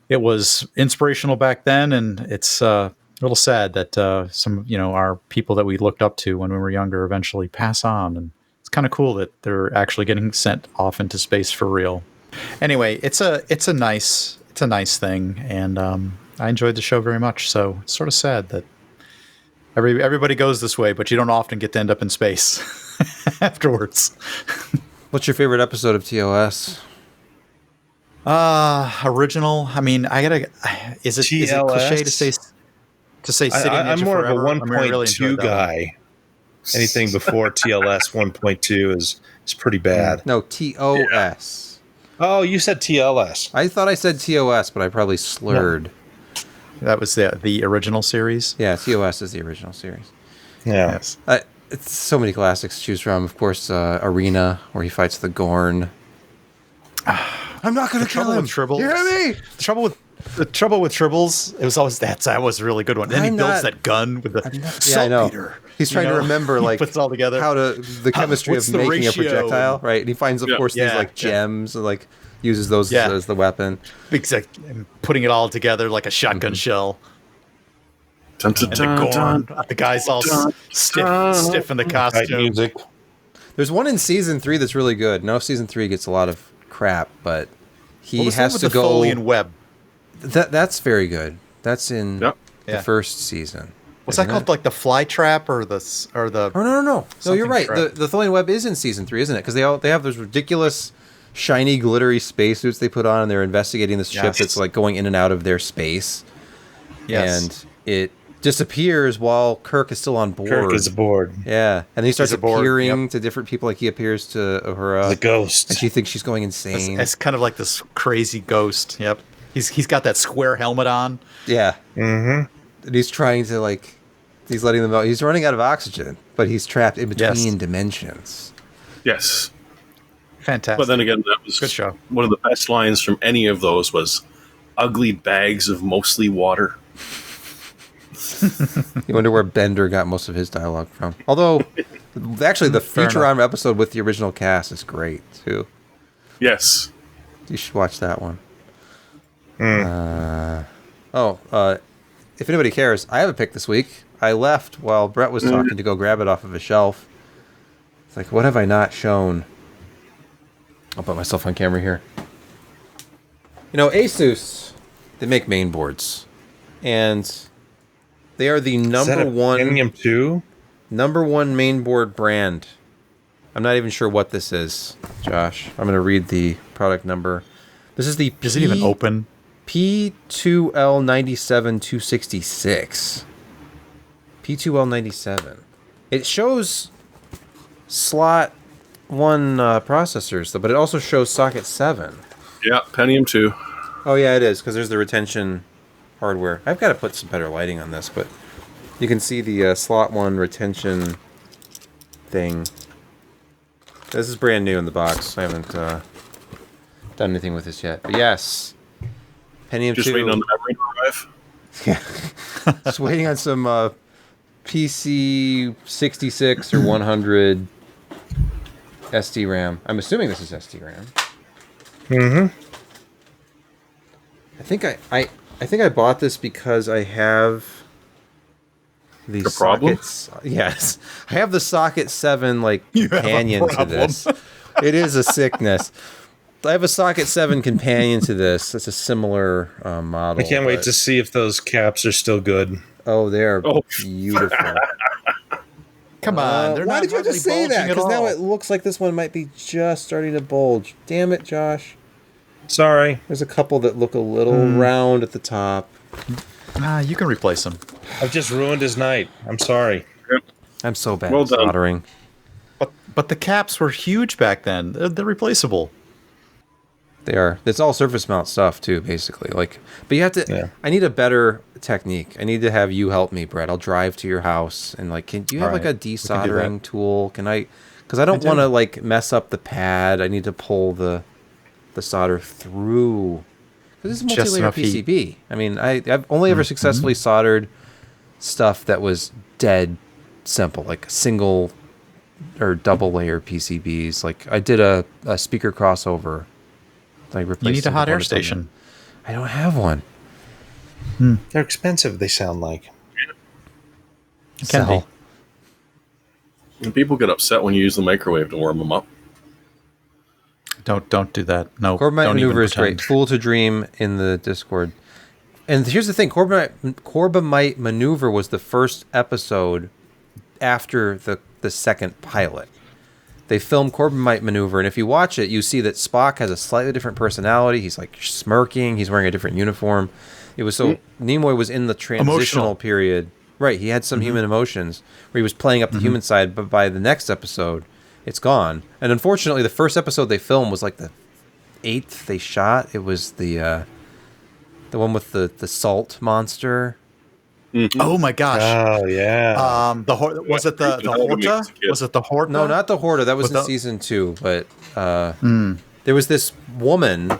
it was inspirational back then. And it's a little sad that some our people that we looked up to when we were younger eventually pass on. And it's kind of cool that they're actually getting sent off into space for real. Anyway, it's a nice thing, and I enjoyed the show very much. So it's sort of sad that everybody goes this way, but you don't often get to end up in space afterwards. What's your favorite episode of TOS? Original. I mean, is it cliche to say City I'm Ninja more Forever? of a 1.2 guy. Anything before TLS 1.2 is pretty bad. No, TOS. Oh, you said TLS. I thought I said TOS, but I probably slurred. That was the original series. Yeah, TOS is the original series. Yeah. Yes. It's so many classics to choose from. Of course, Arena, where he fights the Gorn. I'm not going to kill him. With Tribbles. You hear me? The trouble with Tribbles, it was always that was a really good one. And he builds that gun with the saltpeter. He's trying to remember like puts it all together. The chemistry of making a projectile, right? And he finds, of course, these like gems and like uses those as the weapon. Exactly. And putting it all together like a shotgun shell. Dun, dun, dun, And dun, the guy's all stiff in the costume. Music. There's one in season 3 that's really good. No, season 3 gets a lot of crap, but he has to go. Foley and Web. That's very good. That's in the first season. What's that called? Like the Fly Trap or the? Oh no! No, you're right. Trap. The Tholian Web is in season 3, isn't it? Because they have those ridiculous, shiny, glittery spacesuits they put on, and they're investigating this ship that's like going in and out of their space. Yes. And it disappears while Kirk is still on board. Kirk is aboard. Yeah, and then he starts appearing to different people, like he appears to Uhura. The ghost. And she thinks she's going insane. It's kind of like this crazy ghost. Yep. He's got that square helmet on. Yeah. Mm-hmm. And he's trying to he's letting them know he's running out of oxygen, but he's trapped in between dimensions. Yes. Fantastic. But then again, that was good show. One of the best lines from any of those was ugly bags of mostly water. You wonder where Bender got most of his dialogue from. Although, actually, the Futurama episode with the original cast is great, too. Yes. You should watch that one. If anybody cares, I have a pick this week. I left while Brett was talking to go grab it off of a shelf. It's like, what have I not shown? I'll put myself on camera here. You know, Asus, they make main boards. And they are the number one mainboard brand. I'm not even sure what this is, Josh. I'm going to read the product number. This is the Is it even open? P2L97266. P2L97. It shows slot 1 processors, but it also shows socket 7. Yeah, Pentium 2. Oh, yeah, it is, because there's the retention hardware. I've got to put some better lighting on this, but you can see the slot 1 retention thing. This is brand new in the box. I haven't done anything with this yet. But yes, Pentium 2. Just waiting on the memory to arrive? Yeah. Just waiting on some PC 66 or 100 SD RAM. I'm assuming this is SD RAM. Mm-hmm. I think I bought this because I have the sockets. Yes, I have the socket 7 companion to this. It is a sickness. I have a socket 7 companion to this. It's a similar model. I can't wait to see if those caps are still good. Oh, they're beautiful. Come on. Why did you have to say that? Because now it looks like this one might be just starting to bulge. Damn it, Josh. Sorry. There's a couple that look a little round at the top. You can replace them. I've just ruined his night. I'm sorry. Yep. I'm so bad Well at done. soldering. But the caps were huge back then. They're replaceable. They are. It's all surface mount stuff too, basically. But you have to. Yeah. I need a better technique. I need to have you help me, Brett. I'll drive to your house and can you have a desoldering tool? Can I? Because I don't want to mess up the pad. I need to pull the solder through. Because this is multi-layer PCB. I mean, I've only ever successfully soldered stuff that was dead simple, like single or double layer PCBs. I did a speaker crossover. You need a hot air station. I don't have one. They're expensive, they sound like. Can be. And people get upset when you use the microwave to warm them up. Don't do that. No. Corbomite don't even Maneuver is great. pretend. Fool to Dream in the Discord. And here's the thing: Corbomite Maneuver was the first episode after the second pilot. They filmed Corbomite Maneuver, and if you watch it, you see that Spock has a slightly different personality. He's like smirking. He's wearing a different uniform. It was so Nimoy was in the transitional Emotional. period. Right, he had some human emotions where he was playing up the human side, but by the next episode, it's gone. And unfortunately, the first episode they filmed was like the 8th they shot. It was the one with the salt monster. Oh my gosh. Oh yeah. Was it the Horta? Was it the Horta? No, not the Horta. That was With in the- season 2. But there was this woman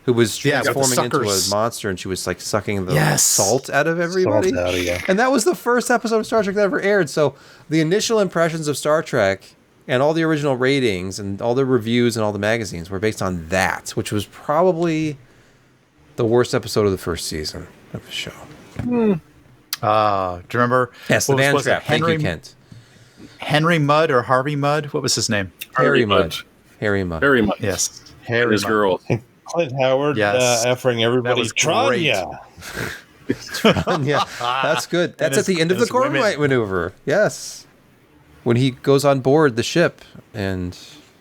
who was Yeah, with the transforming into a suckers. monster, and she was like sucking the Yes. salt out of everybody. Salt out, yeah. And that was the first episode of Star Trek that ever aired. So the initial impressions of Star Trek and all the original ratings and all the reviews and all the magazines were based on that, which was probably the worst episode of the first season of the show. Do you remember? Yes, the what was Van it? Trap. Thank you, Kent. Henry Mudd or Harvey Mudd? What was his name? Harry Mudd. Harry Mudd. Very much. Yes. And Harry his Mudd. girl. Clint Howard Yes. offering everybody was great. Tranya. Yeah, that's good. That's at his- the end of the his women. Corbomite Maneuver. Yes. When he goes on board the ship and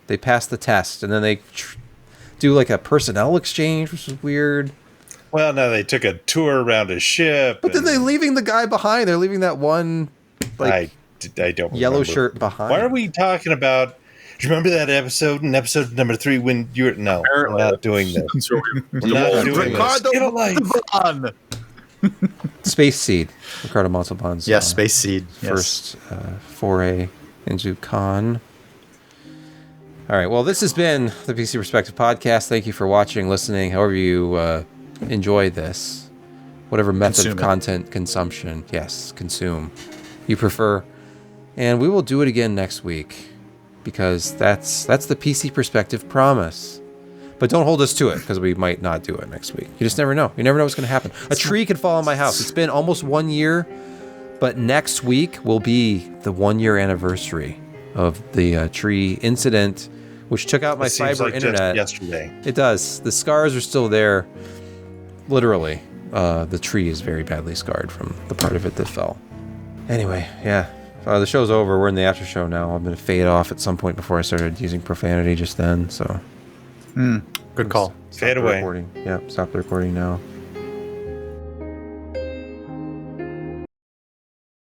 they pass the test, and then they do like a personnel exchange, which is weird. Well, no, they took a tour around his ship. But then they're leaving the guy behind. They're leaving that one like I don't yellow remember. shirt behind. Why are we talking about? Do you remember that episode in episode number 3 when you were? No, Apparently, I'm not doing this. That's where we- I'm not doing this. Ricardo Get a life. Montalban. Space Seed? Ricardo Montalban's Yes, Space Seed. Yes. first foray into Khan. All right. Well, this has been the PC Perspective Podcast. Thank you for watching, listening, however you enjoy this. Whatever method Consume of it. content consumption, yes, consume, you prefer. And we will do it again next week because that's the PC Perspective promise. But don't hold us to it because we might not do it next week. You just never know. You never know what's going to happen. A tree could fall on my house. It's been almost 1 year, but next week will be the 1 year anniversary of the tree incident, which took out my It seems fiber like just internet. yesterday. It does. The scars are still there. Literally, the tree is very badly scarred from the part of it that fell. Anyway, yeah. The show's over. We're in the after show now. I'm going to fade off at some point before I started using profanity just then. So Good call. stop Fade the away. recording. Yep, stop the recording now.